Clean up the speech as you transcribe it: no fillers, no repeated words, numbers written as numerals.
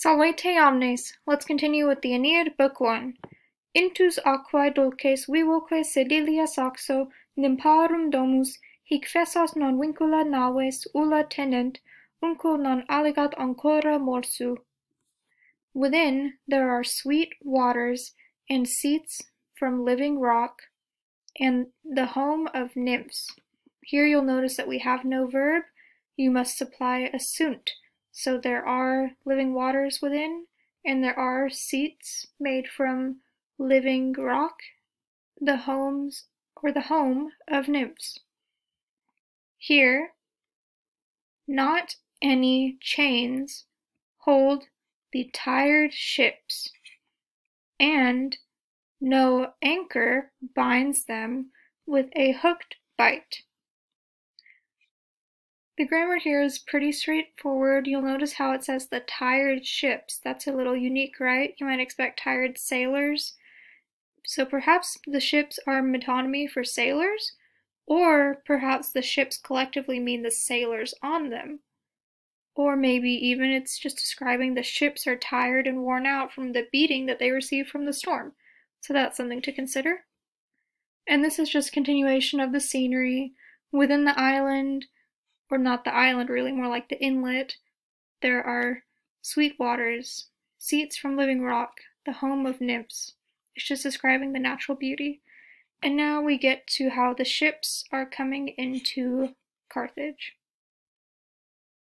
Salvete omnes. Let's continue with the Aeneid, Book 1. Intus aquae dulces vivoque sedilia saxo, nymparum domus, hic fessos non vincula naves ulla tenent, unco non alligat ancora morsu. Within there are sweet waters and seats from living rock, and the home of nymphs. Here you'll notice that we have no verb. You must supply a sunt. So there are living waters within, and there are seats made from living rock, the home of nymphs. Here, not any chains hold the tired ships, and no anchor binds them with a hooked bight. The grammar here is pretty straightforward. You'll notice how it says the tired ships. That's a little unique, right? You might expect tired sailors. So perhaps the ships are metonymy for sailors, or perhaps the ships collectively mean the sailors on them. Or maybe even it's just describing the ships are tired and worn out from the beating that they received from the storm. So that's something to consider. And this is just continuation of the scenery within the island, or not the island really, more like the inlet. There are sweet waters, seats from living rock, the home of nymphs. It's just describing the natural beauty. And now we get to how the ships are coming into Carthage.